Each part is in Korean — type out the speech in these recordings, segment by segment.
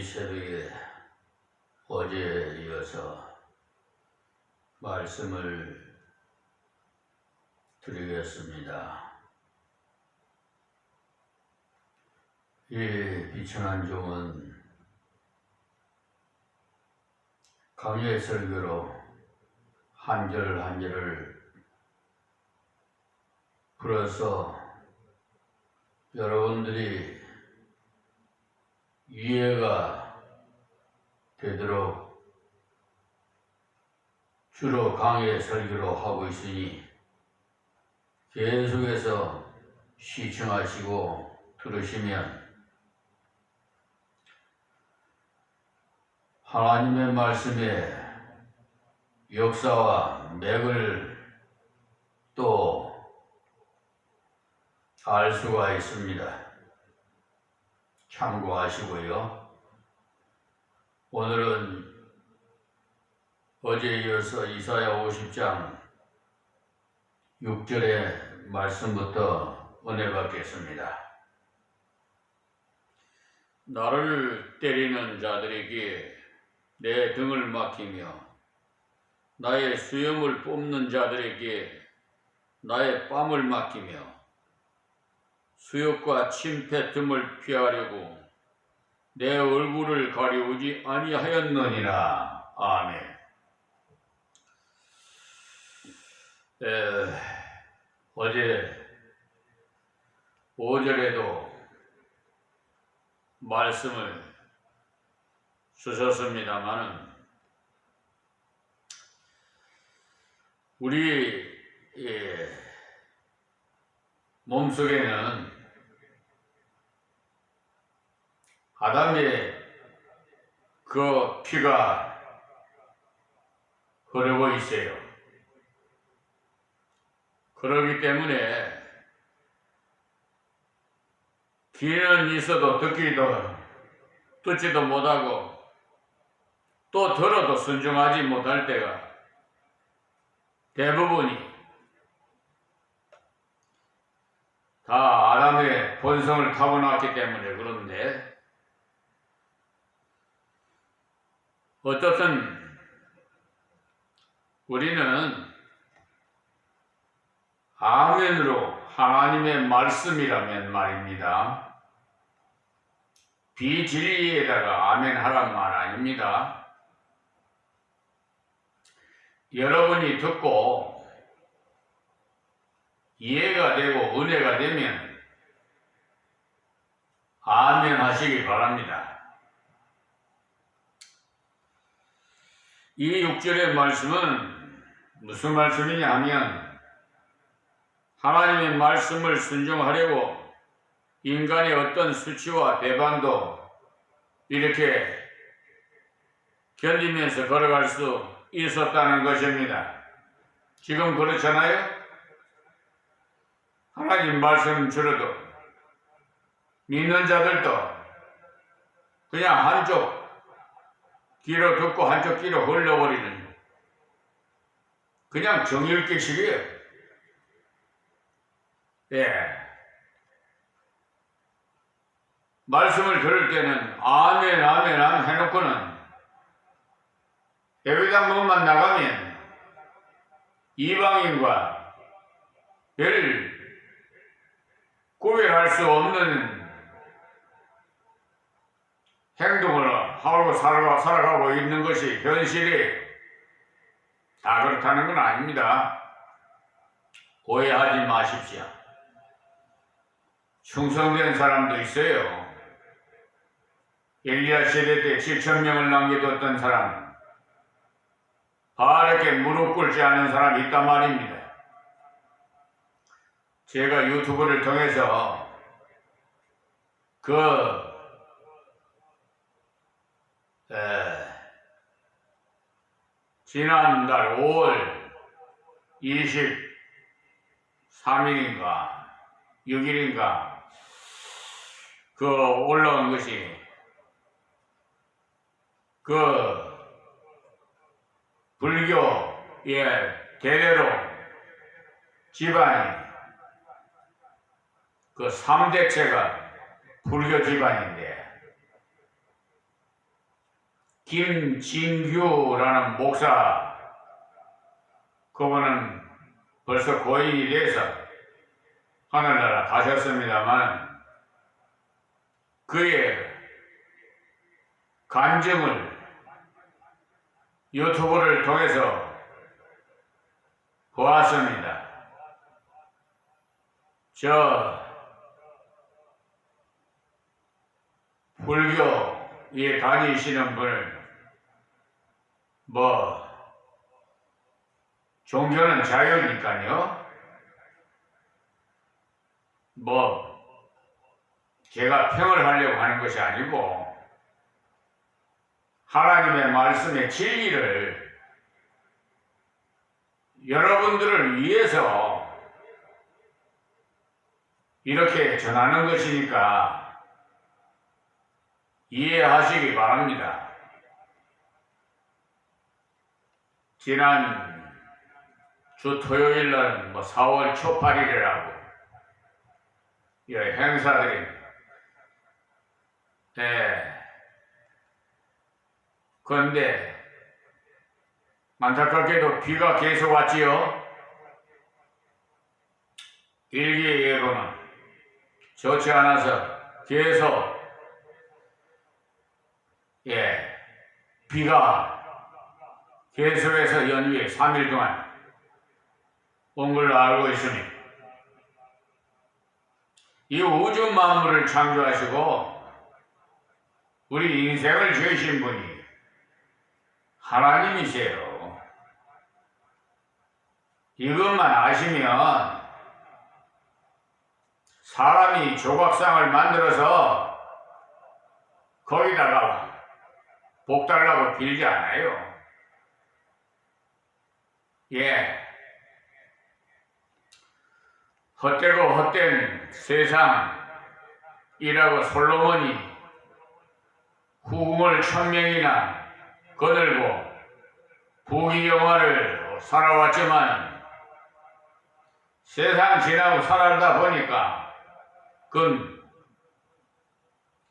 새벽에 어제에 이어서 말씀을 드리겠습니다. 이 비천한 종은 강의 설교로 한 절 한 절을 풀어서 여러분들이 이해가 되도록 주로 강의 설교로 하고 있으니 계속해서 시청하시고 들으시면 하나님의 말씀의 역사와 맥을 또 알 수가 있습니다. 참고하시고요. 오늘은 어제에 이어서 이사야 50장 6절의 말씀부터 은혜 받겠습니다. 나를 때리는 자들에게 내 등을 맡기며 나의 수염을 뽑는 자들에게 나의 뺨을 맡기며 수욕과 침패 틈을 피하려고 내 얼굴을 가리우지 아니하였느니라. 아멘. 어제 5절에도 말씀을 주셨습니다마는 우리 몸속에는 아담의 그 피가 흐르고 있어요. 그렇기 때문에 귀는 있어도 듣지도 못하고 또 들어도 순종하지 못할 때가 대부분이 다 아담의 본성을 타고났기 때문에 그런데 어떻든 우리는 아멘으로 하나님의 말씀이라면 말입니다. 비진리에다가 아멘 하란 말 아닙니다. 여러분이 듣고 이해가 되고 은혜가 되면 아멘 하시기 바랍니다. 이 6절의 말씀은 무슨 말씀이냐 하면 하나님의 말씀을 순종하려고 인간의 어떤 수치와 배반도 이렇게 견디면서 걸어갈 수 있었다는 것입니다. 지금 그렇잖아요? 하나님 말씀 들어도 믿는 자들도 그냥 한쪽 귀로 듣고 한쪽 귀로 흘러버리는 그냥 정일기식이에요. 말씀을 들을 때는 아멘 아멘 아멘 해놓고는 예배당 문만 나가면 이방인과 별 구별할 수 없는 행동을 하고 살아가고 있는 것이 현실이 다 그렇다는 건 아닙니다. 오해하지 마십시오. 충성된 사람도 있어요. 엘리야 시대 때 7,000명을 남겨뒀던 사람, 바르게 무릎 꿇지 않은 사람이 있단 말입니다. 제가 유튜브를 통해서 지난달 5월 23일인가 6일인가 올라온 것이 불교의 대대로 집안이 3대체가 불교 집안인데 김진규라는 목사, 그분은 벌써 고인이 돼서 하늘나라 가셨습니다만 그의 간증을 유튜브를 통해서 보았습니다. 저 불교에 다니시는 분을 종교는 자유니까요. 제가 평을 하려고 하는 것이 아니고 하나님의 말씀의 진리를 여러분들을 위해서 이렇게 전하는 것이니까 이해하시기 바랍니다. 지난 주 토요일은 4월 초팔일이라고 행사들이 그런데 안타깝게도 비가 계속 왔지요. 일기예보는 좋지 않아서 계속 비가 계속해서 연이에 3일 동안 온 걸로 알고 있으니 이 우주 만물을 창조하시고 우리 인생을 지으신 분이 하나님이세요. 이것만 아시면 사람이 조각상을 만들어서 거기다가 복 달라고 빌지 않아요. 헛되고 헛된 세상이라고 솔로몬이 후궁을 1000명이나 거들고 부귀영화를 살아왔지만 세상 지나고 살아다 보니까 그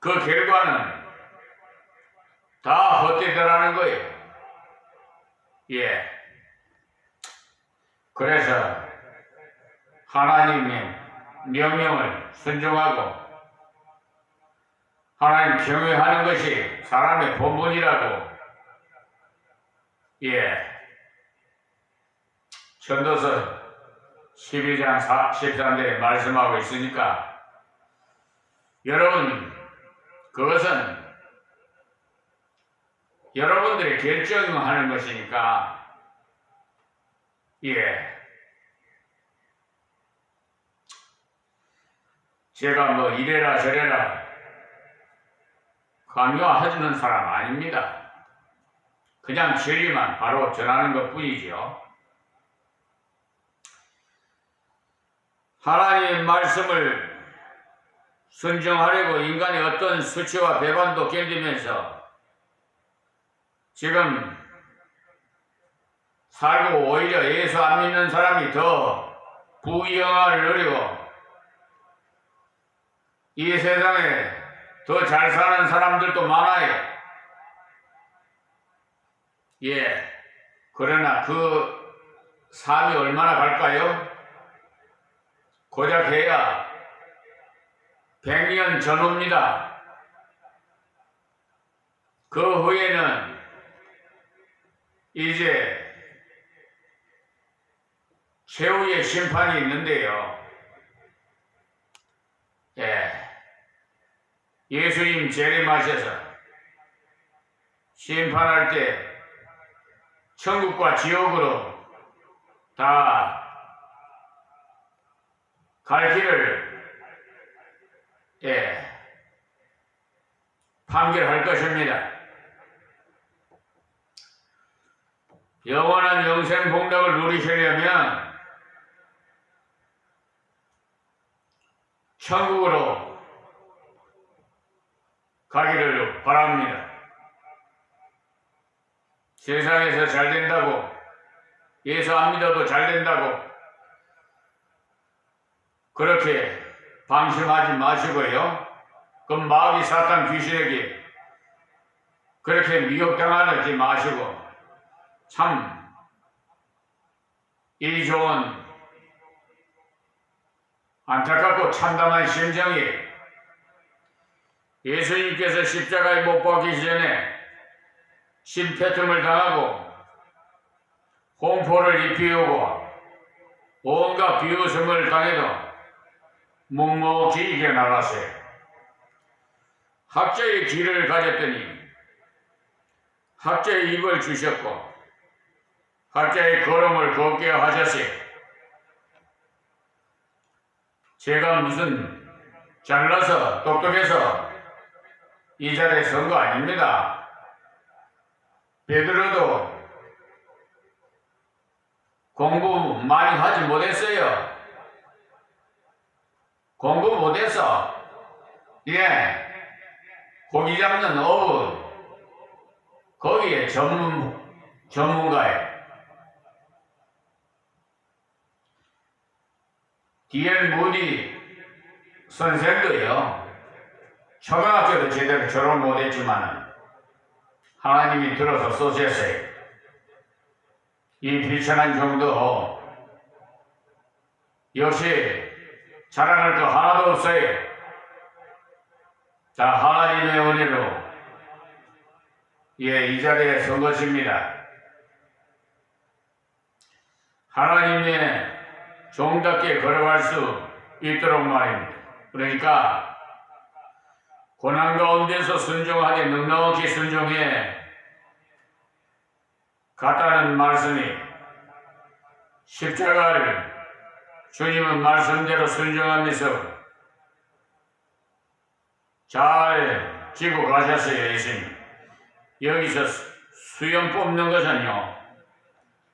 결과는 다 헛되더라는 거예요. 그래서 하나님의 명령을 순종하고 하나님 경외하는 것이 사람의 본분이라고 전도서 12장 13절에 말씀하고 있으니까 여러분 그것은 여러분들이 결정하는 것이니까 제가 이래라 저래라 강요하는 사람 아닙니다. 그냥 진리만 바로 전하는 것 뿐이죠. 하나님의 말씀을 순종하려고 인간의 어떤 수치와 배반도 견디면서 지금 살고 오히려 예수 안 믿는 사람이 더 부귀영화를 누리고 이 세상에 더 잘 사는 사람들도 많아요. 그러나 그 삶이 얼마나 갈까요? 고작 해야 100년 전후입니다. 그 후에는 이제 최후의 심판이 있는데요. 예수님 재림하셔서 심판할 때 천국과 지옥으로 다 갈 길을 판결할 것입니다. 영원한 영생 복락을 누리시려면 천국으로 가기를 바랍니다. 세상에서 잘 된다고 예수 안 믿어도 잘 된다고 그렇게 방심하지 마시고요. 그 마귀 사탄 귀신에게 그렇게 미혹당하지 마시고 참 이 좋은 안타깝고 참담한 심정이 예수님께서 십자가에 못 박히기 전에 심폐tum을 당하고 공포를 입히우고 온갖 비웃음을 당해도 묵묵히 이겨나갔어요. 학자의 길을 가졌더니 학자의 입을 주셨고 학자의 걸음을 걷게 하셨어요. 제가 무슨 잘나서 똑똑해서 이 자리에 선 거 아닙니다. 베드로도 공부 많이 하지 못했어요. 공부 못해서 고기 잡는 어부 거기에 전문가예요. D.L. 무디 선생도요, 초등학교도 제대로 졸업 못했지만 하나님이 들어서 쏘셨어요. 이 비천한 정도 역시 자랑할 거 하나도 없어요. 다 하나님의 은혜로 이 자리에 선 것입니다. 하나님의 종답게 걸어갈 수 있도록 말입니다. 그러니까 고난 가운데서 순종하되 넉넉히 순종해 갔다는 말씀이 십자가를 주님은 말씀대로 순종하면서 잘 지고 가셨어요. 예수님. 여기서 수염 뽑는 것은요,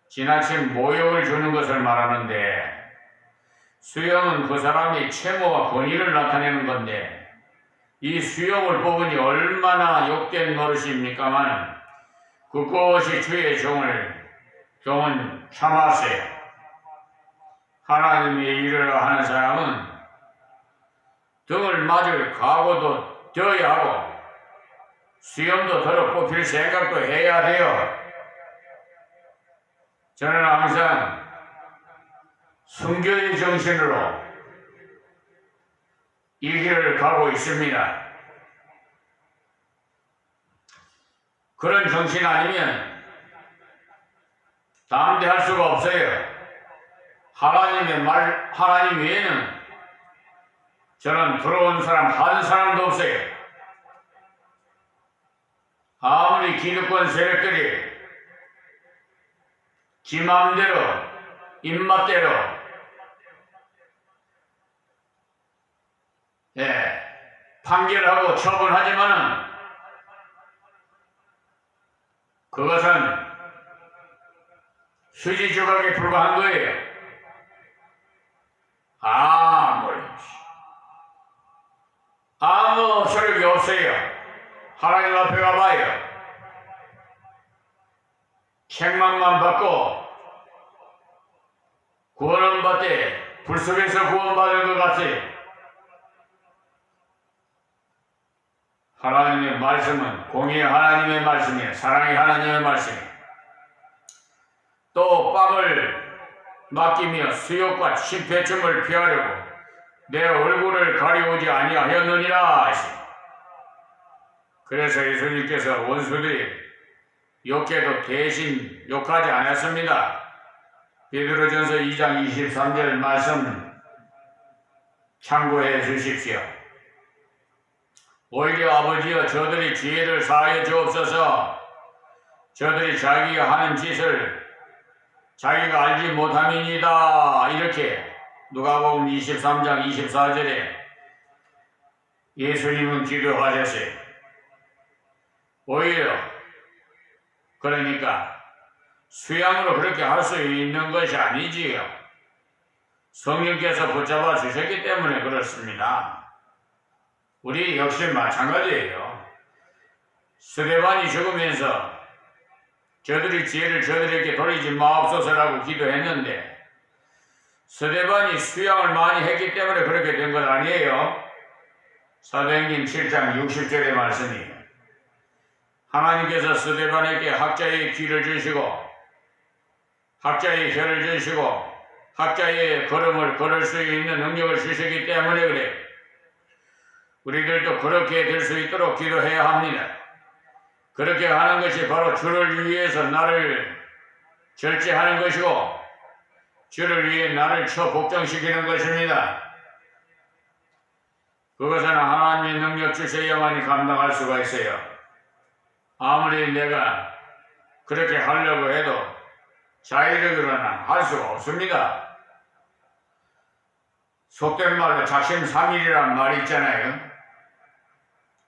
지나친 모욕을 주는 것을 말하는데, 수염은 그 사람의 채무와 권위를 나타내는 건데, 이 수염을 뽑으니 얼마나 욕된 노릇입니까만 그것이 주의 종은 참았어요. 하나님의 일을 하는 사람은 등을 맞을 각오도 되어야 하고 수염도 덜어 뽑힐 생각도 해야 돼요. 저는 항상 순교의 정신으로 이 길을 가고 있습니다. 그런 정신 아니면 담대할 수가 없어요. 하나님 외에는 저는 들어온 사람 한 사람도 없어요. 아무리 기득권 세력들이 지 마음대로 입맛대로 판결하고 처분하지만은 그것은 휴지 조각에 불과한 거예요. 아무 소력이 없어요. 하나님 앞에 가봐요. 책망만 받고 구원은 받되 불 속에서 구원받을 것 같아요. 하나님의 말씀은 공의의 하나님의 말씀이에요. 사랑의 하나님의 말씀이에요. 또 빡을 맡기며 수욕과 심폐춤을 피하려고 내 얼굴을 가리우지 아니하였느니라 하시니, 그래서 예수님께서 원수들이 욕해도 대신 욕하지 않았습니다. 베드로전서 2장 23절 말씀 참고해 주십시오. 오히려 아버지여, 저들이 지혜를 사하여 주옵소서. 저들이 자기가 하는 짓을 자기가 알지 못함이니이다. 이렇게 누가복음 23장 24절에 예수님은 기도하셨어요. 오히려 그러니까 수양으로 그렇게 할 수 있는 것이 아니지요. 성령께서 붙잡아 주셨기 때문에 그렇습니다. 우리 역시 마찬가지예요. 스데반이 죽으면서 저들이 지혜를 저들에게 돌리지 마옵소서라고 기도했는데, 스데반이 수양을 많이 했기 때문에 그렇게 된 건 아니에요. 사도행전 7장 60절의 말씀이에요. 하나님께서 스데반에게 학자의 귀를 주시고 학자의 혀를 주시고 학자의 걸음을 걸을 수 있는 능력을 주시기 때문에 그래. 우리들도 그렇게 될 수 있도록 기도해야 합니다. 그렇게 하는 것이 바로 주를 위해서 나를 절제하는 것이고 주를 위해 나를 복종시키는 것입니다. 그것은 하나님의 능력 주셔야만이 감당할 수가 있어요. 아무리 내가 그렇게 하려고 해도 자의력으로는 할 수가 없습니다. 속된 말로 작심삼일이란 말이 있잖아요.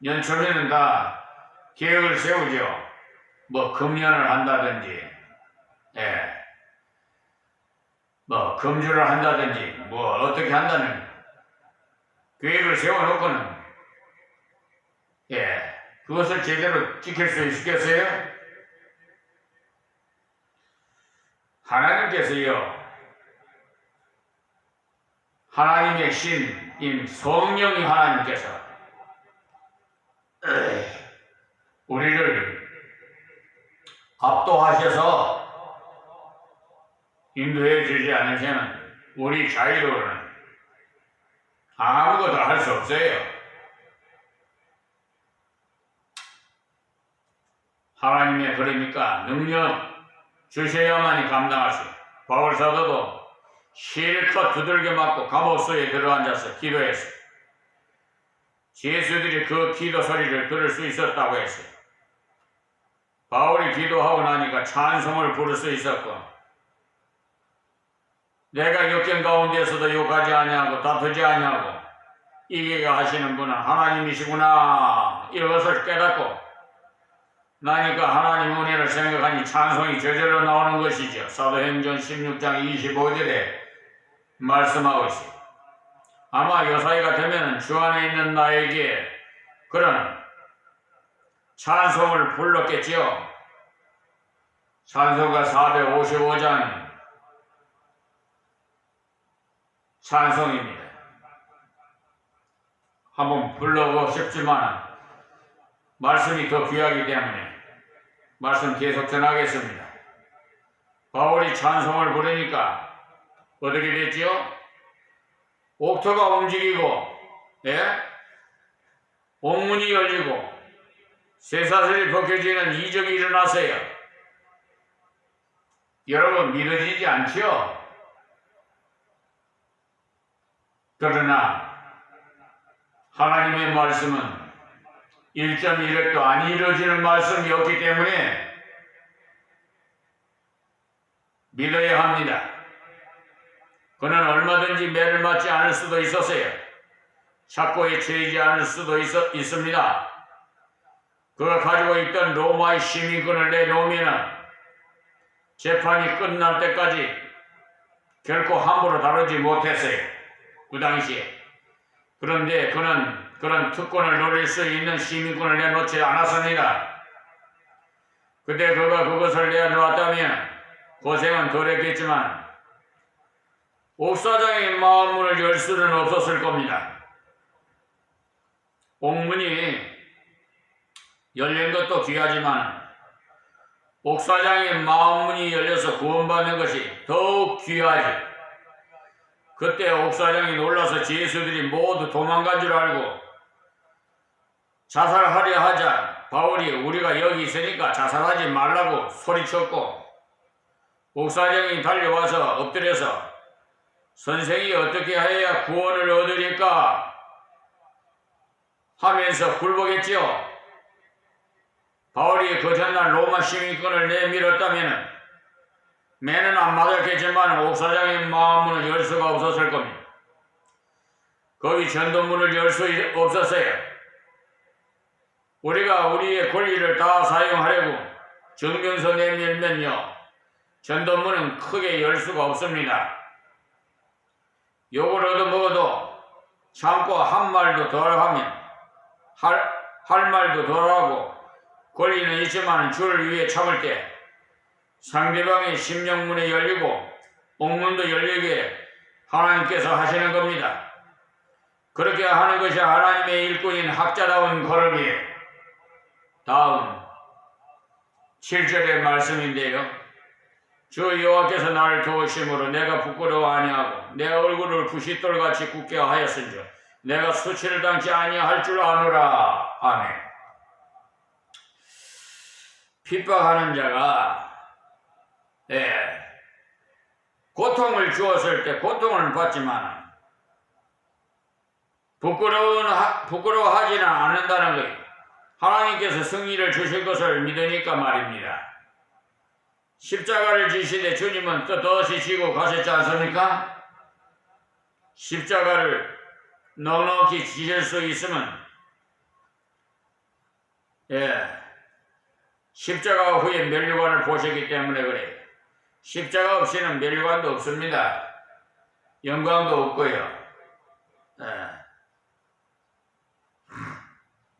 연초에는 다 계획을 세우죠. 뭐 금연을 한다든지 뭐 금주를 한다든지 뭐 어떻게 한다는 계획을 세워놓고는 그것을 제대로 지킬 수 있겠어요? 하나님께서요, 하나님의 신인 성령이 하나님께서 우리를 압도하셔서 인도해 주지 않으시면 우리 자유로는 아무것도 할 수 없어요. 하나님의 그러니까 능력 주셔야만이 감당할 수 있어요. 바울 사도도 실컷 두들겨 맞고 감옥소에 들어앉아서 기도했어요. 제수들이 그 기도 소리를 들을 수 있었다고 했어요. 바울이 기도하고 나니까 찬송을 부를 수 있었고, 내가 역경 가운데서도 욕하지 아니하고 다투지 아니하고 이기게 하시는 분은 하나님이시구나, 이것을 깨닫고 나니까 하나님 은혜를 생각하니 찬송이 저절로 나오는 것이죠. 사도행전 16장 25절에 말씀하고 있어요. 아마 요사이가 되면 주 안에 있는 나에게 그런 찬송을 불렀겠지요. 찬송가 455장 찬송입니다. 한번 불러보고 싶지만 말씀이 더 귀하기 때문에 말씀 계속 전하겠습니다. 바울이 찬송을 부르니까 어떻게 됐지요? 옥토가 움직이고 옥문이 열리고 쇠사슬이 벗겨지는 이적이 일어났어요. 여러분 믿어지지 않지요? 그러나 하나님의 말씀은 1.1획도 안 이루어지는 말씀이 없기 때문에 믿어야 합니다. 그는 얼마든지 매를 맞지 않을 수도 있었어요. 착고에 처해지 않을 수도 있습니다. 그가 가지고 있던 로마의 시민권을 내놓으면 재판이 끝날 때까지 결코 함부로 다루지 못했어요. 그 당시에. 그런데 그는 그런 특권을 노릴 수 있는 시민권을 내놓지 않았습니다. 그때 그가 그것을 내놓았다면 고생은 덜 했겠지만 옥사장의 마음문을 열 수는 없었을 겁니다. 옥문이 열린 것도 귀하지만 옥사장의 마음문이 열려서 구원받는 것이 더욱 귀하지. 그때 옥사장이 놀라서 제수들이 모두 도망간 줄 알고 자살하려 하자 바울이 우리가 여기 있으니까 자살하지 말라고 소리쳤고, 옥사장이 달려와서 엎드려서 선생이 어떻게 해야 구원을 얻으릴까 하면서 굴복했지요. 바울이 그 전날 로마 시민권을 내밀었다면 매는 안 맞았겠지만 옥사장의 마음문을 열 수가 없었을 겁니다. 거기 전도문을 열 수 없었어요. 우리가 우리의 권리를 다 사용하려고 증명서 내밀면요, 전도문은 크게 열 수가 없습니다. 욕을 얻어먹어도 참고 한 말도 덜하면 할 말도 덜하고 권리는 있지만 주를 위해 참을 때 상대방의 심령문이 열리고 옥문도 열리게 하나님께서 하시는 겁니다. 그렇게 하는 것이 하나님의 일꾼인 학자다운 걸음이에요. 다음 7절의 말씀인데요. 주 여호와께서 나를 도우심으로 내가 부끄러워 아니하고 내 얼굴을 부싯돌같이 굳게 하였은즉 내가 수치를 당치 아니할 줄 아노라. 아멘. 핍박하는 자가 고통을 주었을 때 고통을 받지만 부끄러워하지는 않는다는 거예요. 하나님께서 승리를 주실 것을 믿으니까 말입니다. 십자가를 지시되 주님은 뜻없이 지고 가셨지 않습니까? 십자가를 넉넉히 지실 수 있으면 십자가 후에 면류관을 보셨기 때문에 그래요. 십자가 없이는 면류관도 없습니다. 영광도 없고요.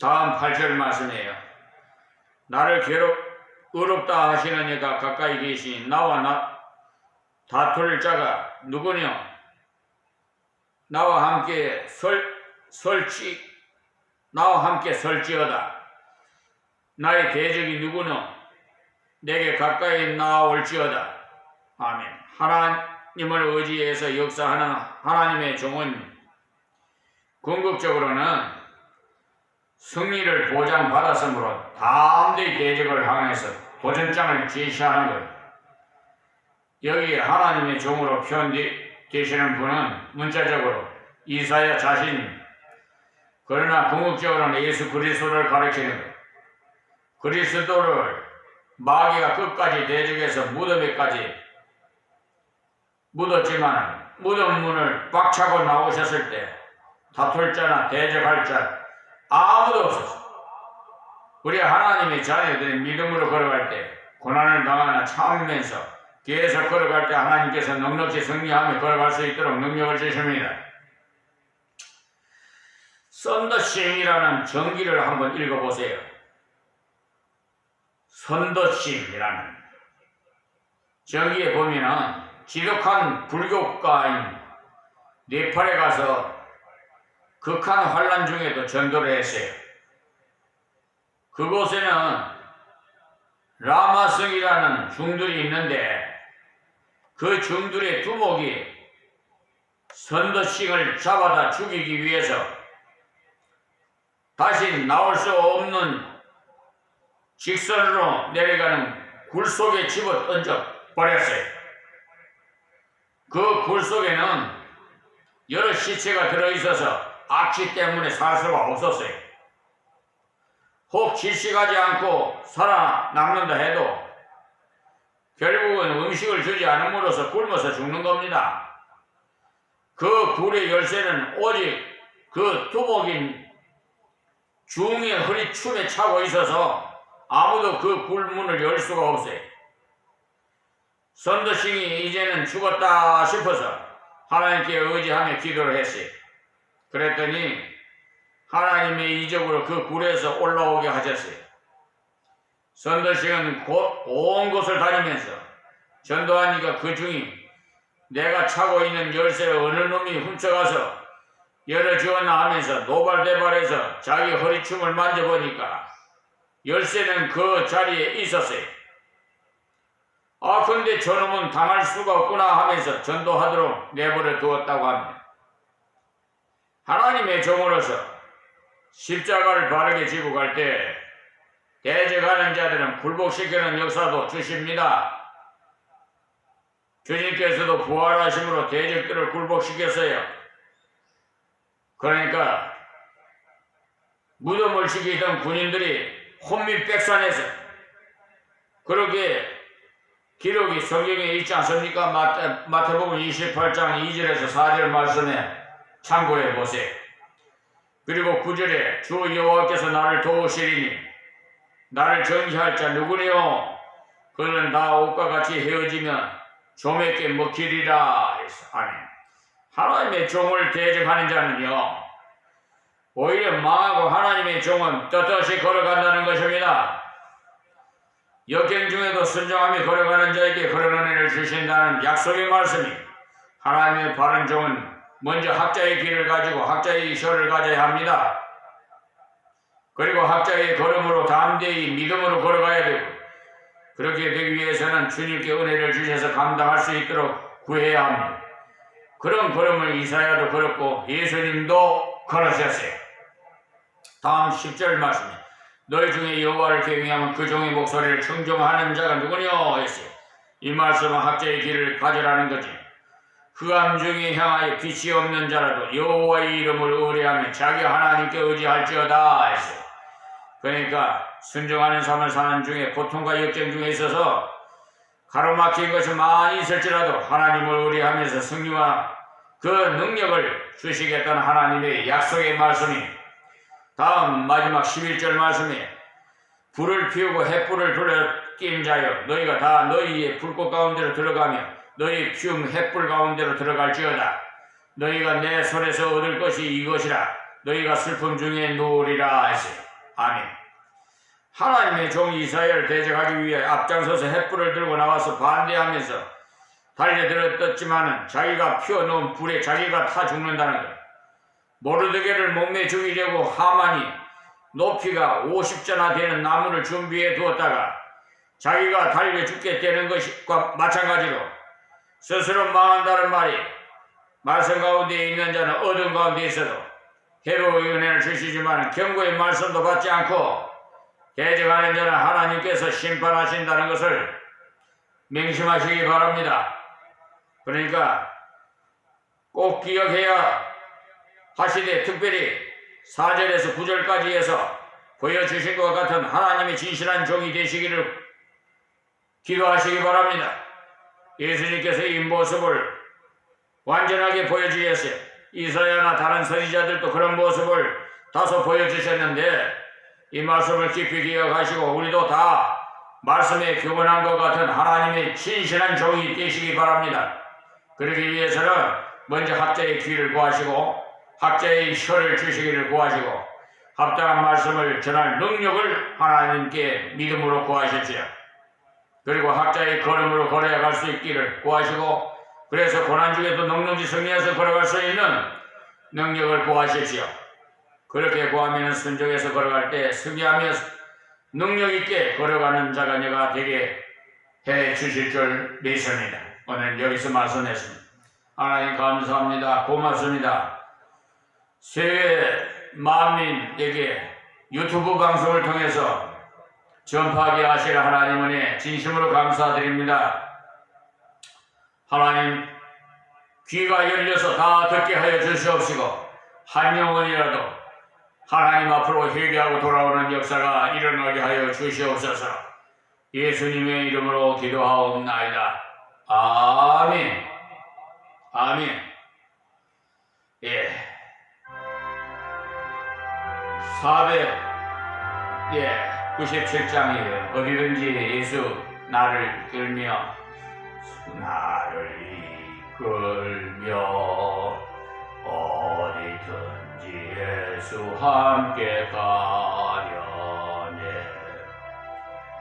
다음 8절 말씀이에요. 나를 어렵다 하시는 이가 가까이 계시니 나와 다툴 자가 누구냐? 나와 함께 설지어다. 나의 대적이 누구냐? 내게 가까이 나올지어다. 아멘. 하나님을 의지해서 역사하는 하나님의 종은 궁극적으로는 승리를 보장받았으므로 담대히 대적을 향해서 도전장을 제시하는 것. 여기 하나님의 종으로 표현되시는 분은 문자적으로 이사야 자신이, 그러나 궁극적으로는 예수 그리스도를 가리키는 것. 그리스도를 마귀가 끝까지 대적해서 무덤에까지 묻었지만 무덤 문을 꽉 차고 나오셨을 때 다툴 자나 대적할 자 아무도 없었어. 우리 하나님의 자녀들이 믿음으로 걸어갈 때 고난을 당하나 참으면서 계속 걸어갈 때 하나님께서 넉넉히 승리하며 걸어갈 수 있도록 능력을 주십니다. 선더심이라는 정기를 한번 읽어보세요. 선더심이라는 정기에 보면은 지독한 불교 국가인 네팔에 가서 극한 환란 중에도 전도를 했어요. 그곳에는 라마성이라는 중들이 있는데 그 중들의 두목이 선더싱을 잡아다 죽이기 위해서 다시 나올 수 없는 직선으로 내려가는 굴 속에 집어 던져 버렸어요. 그 굴 속에는 여러 시체가 들어있어서 악취 때문에 살 수가 없었어요. 혹 질식하지 않고 살아남는다 해도 결국은 음식을 주지 않음으로써 굶어서 죽는 겁니다. 그 굴의 열쇠는 오직 그 두목인 중의 허리춤에 차고 있어서 아무도 그 굴문을 열 수가 없어요. 선더싱이 이제는 죽었다 싶어서 하나님께 의지하며 기도를 했어요. 그랬더니 하나님의 이적으로 그 굴에서 올라오게 하셨어요. 선더싱은 온 곳을 다니면서 전도하니까 그 중이 내가 차고 있는 열쇠를 어느 놈이 훔쳐가서 열어주었나 하면서 노발대발해서 자기 허리춤을 만져보니까 열쇠는 그 자리에 있었어요. 근데 저놈은 당할 수가 없구나 하면서 전도하도록 내버려 두었다고 합니다. 하나님의 종으로서 십자가를 바르게 지고 갈 때 대적하는 자들은 굴복시키는 역사도 주십니다. 주님께서도 부활하심으로 대적들을 굴복시켰어요. 그러니까 무덤을 지키던 군인들이 혼미백산에서 그렇게 기록이 성경에 있지 않습니까? 마태복음 28장 2절에서 4절 말씀에 참고해 보세요. 그리고 9절에 주 여호와께서 나를 도우시리니 나를 정죄할 자 누구니요? 그는 나 옷과 같이 헤어지면 좀에게 먹히리라 했어. 아멘. 하나님의 종을 대적하는 자는요 오히려 망하고 하나님의 종은 떳떳이 걸어간다는 것입니다. 역경 중에도 순종하며 걸어가는 자에게 그런 은혜를 주신다는 약속의 말씀이 하나님의 바른 종은 먼저 학자의 길을 가지고 학자의 혀를 가져야 합니다. 그리고 학자의 걸음으로 담대히 믿음으로 걸어가야 되고 그렇게 되기 위해서는 주님께 은혜를 주셔서 감당할 수 있도록 구해야 합니다. 그런 걸음을 이사야도 걸었고 예수님도 걸으셨어요. 다음 10절 말씀입니다. 너희 중에 여호와를 경외하면 그 종의 목소리를 청종하는 자가 누구냐 했어요. 이 말씀은 학자의 길을 가져라는 거지. 흑암 중에 향하여 빛이 없는 자라도 여호와의 이름을 의뢰하며 자기 하나님께 의지할지어다 했어요. 그러니까 순종하는 삶을 사는 중에 고통과 역경 중에 있어서 가로막힌 것이 많이 있을지라도 하나님을 의뢰하면서 승리와 그 능력을 주시겠다는 하나님의 약속의 말씀이 다음 마지막 11절 말씀에 불을 피우고 햇불을 돌려 낀 자여 너희가 다 너희의 불꽃 가운데로 들어가며 너희 피움 햇불 가운데로 들어갈지어다. 너희가 내 손에서 얻을 것이 이것이라. 너희가 슬픔 중에 누우리라 했어요. 아멘. 하나님의 종 이사야를 대적하기 위해 앞장서서 햇불을 들고 나와서 반대하면서 달려들었지만은 자기가 피워놓은 불에 자기가 타 죽는다는 것. 모르드게를 목매 죽이려고 하만이 높이가 50자나 되는 나무를 준비해 두었다가 자기가 달려 죽게 되는 것과 마찬가지로 스스로 망한다는 말이 말씀 가운데 있는 자는 어둠 가운데 있어도 해로의 은혜를 주시지만 경고의 말씀도 받지 않고 대적하는 자는 하나님께서 심판하신다는 것을 명심하시기 바랍니다. 그러니까 꼭 기억해야 하시되 특별히 4절에서 9절까지 해서 보여주신 것 같은 하나님의 진실한 종이 되시기를 기도하시기 바랍니다. 예수님께서 이 모습을 완전하게 보여주셨어요. 이사야나 다른 선지자들도 그런 모습을 다소 보여주셨는데 이 말씀을 깊이 기억하시고 우리도 다 말씀에 교훈한 것 같은 하나님의 진실한 종이 되시기 바랍니다. 그러기 위해서는 먼저 학자의 귀를 구하시고 학자의 혀를 주시기를 구하시고 합당한 말씀을 전할 능력을 하나님께 믿음으로 구하십시오. 그리고 학자의 걸음으로 걸어갈 수 있기를 구하시고 그래서 고난 중에도 넉넉히 승리해서 걸어갈 수 있는 능력을 구하십시오. 그렇게 구하면 순종해서 걸어갈 때 승리하며 능력 있게 걸어가는 자가 내가 되게 해 주실 줄 믿습니다. 오늘 여기서 말씀했습니다. 하나님 감사합니다. 고맙습니다. 세계 만민에게 유튜브 방송을 통해서 전파하게 하실 하나님 은혜 진심으로 감사드립니다. 하나님 귀가 열려서 다 듣게 하여 주시옵시고 한 영혼이라도 하나님 앞으로 회개하고 돌아오는 역사가 일어나게 하여 주시옵소서. 예수님의 이름으로 기도하옵나이다. 아멘. 아멘. 예. 497장이에요. 어디든지 예수 나를 이끌며 어디든지 예수 함께 가려네.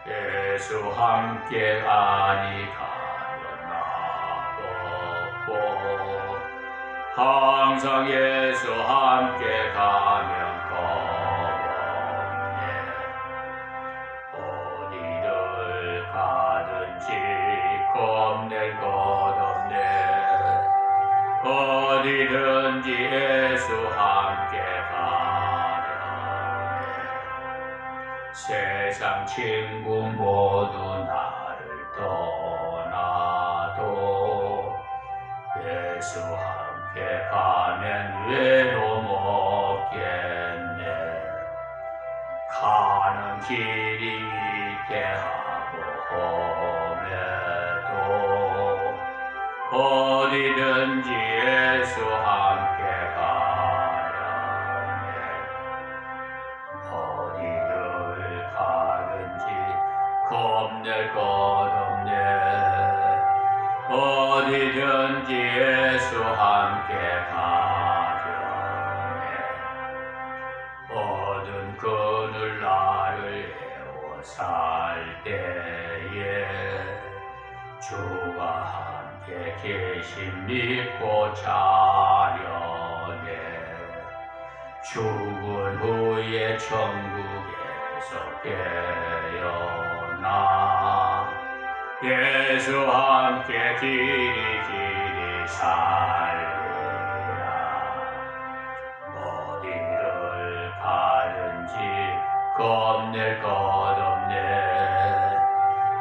예수 함께 가니 가면 나도 없고 항상 예수 함께 가면 겁없네. 어디를 가든지 겁낼 것 없네. 어디든지 예수 함께 가려네. 세상 친구 모두 나를 떠나도 예수 함께 가면 외로움 없겠네. 가는 길이 있게 하고 험해도 어디든지 예수 함께 가려네. 어디를 가든지 겁낼 것 없네. 어디든지 예수 함께 가려네. 어두운 그늘 나를 헤워 살 때에 주가 함께 계심 믿고 자려네. 죽은 후에 천국에서 깨어나 예수와 함께 길이 살리라. 어디를 가든지 겁낼 것 없네.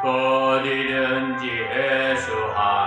어디든지 예수 함께